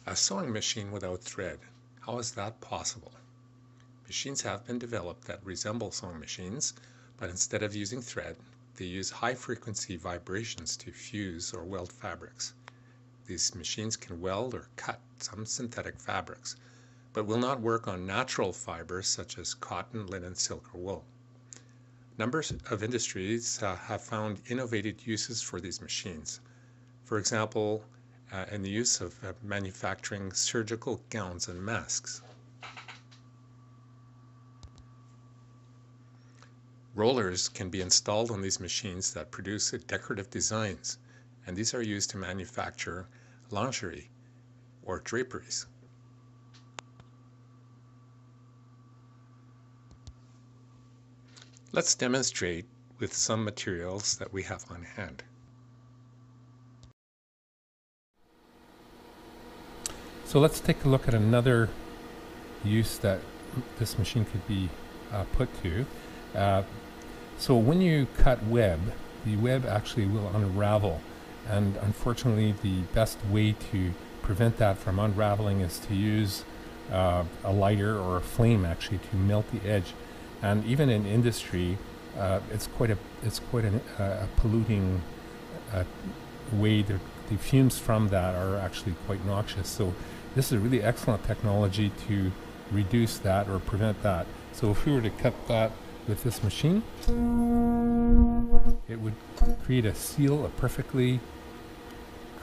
A sewing machine without thread. How is that possible? Machines have been developed that resemble sewing machines, but instead of using thread, they use high-frequency vibrations to fuse or weld fabrics. These machines can weld or cut some synthetic fabrics, but will not work on natural fibers such as cotton, linen, silk, or wool. Numbers of industries have found innovative uses for these machines. For example, in the use of manufacturing surgical gowns and masks. Rollers can be installed on these machines that produce decorative designs, and these are used to manufacture lingerie or draperies. Let's demonstrate with some materials that we have on hand. So let's take a look at another use that this machine could be put to. So when you cut web, the web actually will unravel, and unfortunately the best way to prevent that from unraveling is to use a lighter or a flame actually to melt the edge. And even in industry, it's quite a polluting way. The fumes from that are actually quite noxious. So this is a really excellent technology to reduce that or prevent that. So if we were to cut that with this machine, it would create a seal, a perfectly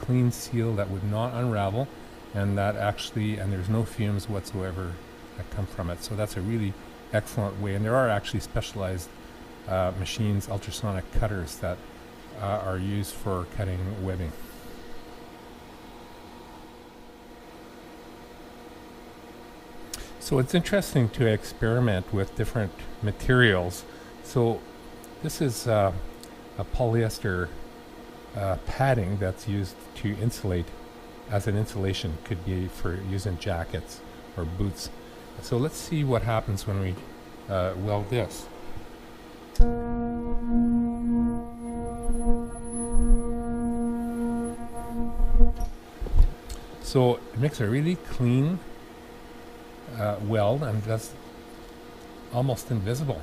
clean seal that would not unravel, and there's no fumes whatsoever that come from it. So that's a really excellent way. And there are actually specialized machines, ultrasonic cutters, that are used for cutting webbing. So it's interesting to experiment with different materials. So this is a polyester padding that's used to insulate as an insulation. Could be for using jackets or boots. So let's see what happens when we weld this. So it makes a really clean weld, and that's almost invisible.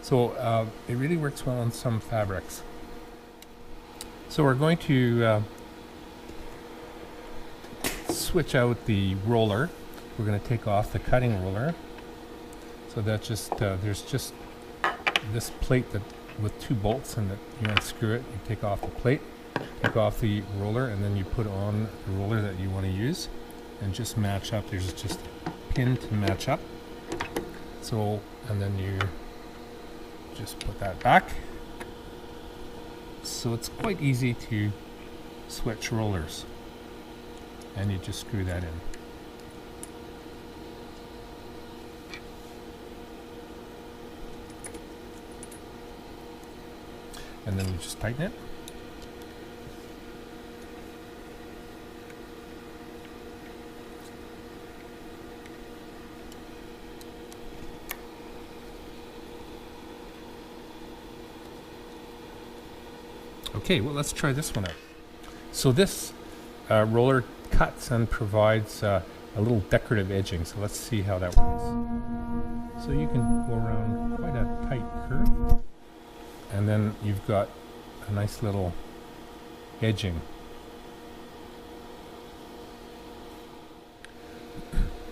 So it really works well on some fabrics. So we're going to switch out the roller. We're going to take off the cutting roller. So that there's just this plate that with two bolts, and that you unscrew it. You take off the plate, take off the roller, and then you put on the roller that you want to use, and just match up. There's just a pin to match up. So, and then you just put that back. So it's quite easy to switch rollers, and you just screw that in. And then you just tighten it. Okay, well, let's try this one out. So this roller cuts and provides a little decorative edging. So let's see how that works. So you can go around quite a tight curve, and then you've got a nice little edging.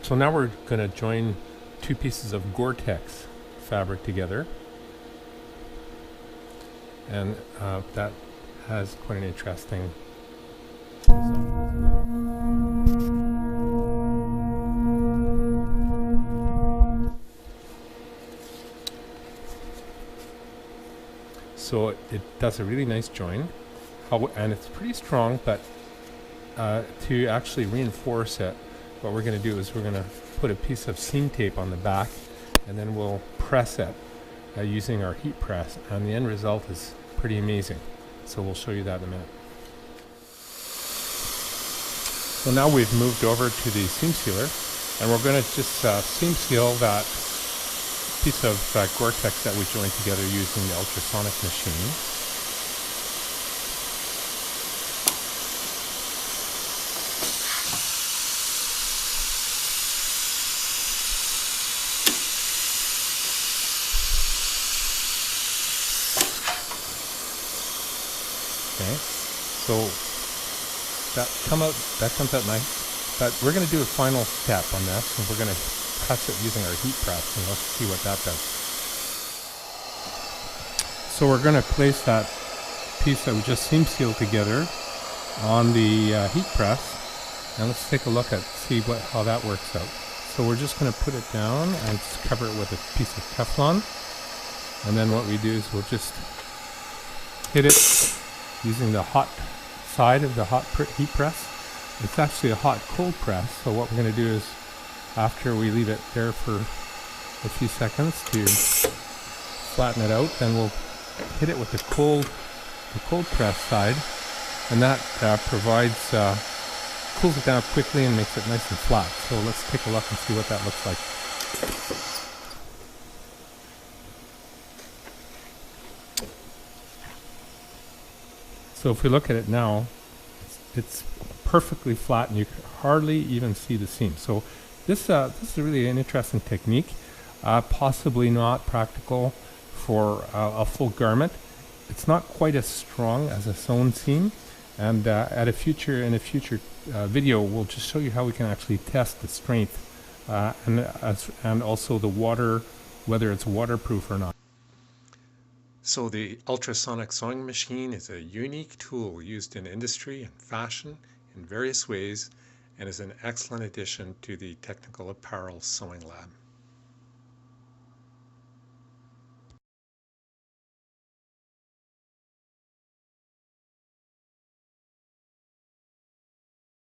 So now we're going to join two pieces of Gore-Tex fabric together, and that has quite an interesting design as well. So it does a really nice join, and it's pretty strong, but to actually reinforce it, what we're going to do is we're going to put a piece of seam tape on the back, and then we'll press it using our heat press, and the end result is pretty amazing. So we'll show you that in a minute. So now we've moved over to the seam sealer, and we're going to just seam seal that piece of Gore-Tex that we joined together using the ultrasonic machine. Okay, so that comes out nice. But we're going to do a final step on this, and we're going to press it using our heat press, and let's see what that does. So we're going to place that piece that we just seam sealed together on the heat press, and let's take a look at see how that works out. So we're just going to put it down and cover it with a piece of Teflon, and then what we do is we'll just hit it using the hot side of the heat press. It's actually a hot cold press, so what we're going to do is after we leave it there for a few seconds to flatten it out, then we'll hit it with the cold press side, and that cools it down quickly and makes it nice and flat. So let's take a look and see what that looks like. So if we look at it now, it's perfectly flat and you can hardly even see the seam. So this is really an interesting technique, possibly not practical for a full garment. It's not quite as strong as a sewn seam, and in a future video we'll just show you how we can actually test the strength and also the water, whether it's waterproof or not. So the ultrasonic sewing machine is a unique tool used in industry and fashion in various ways, and is an excellent addition to the technical apparel sewing lab.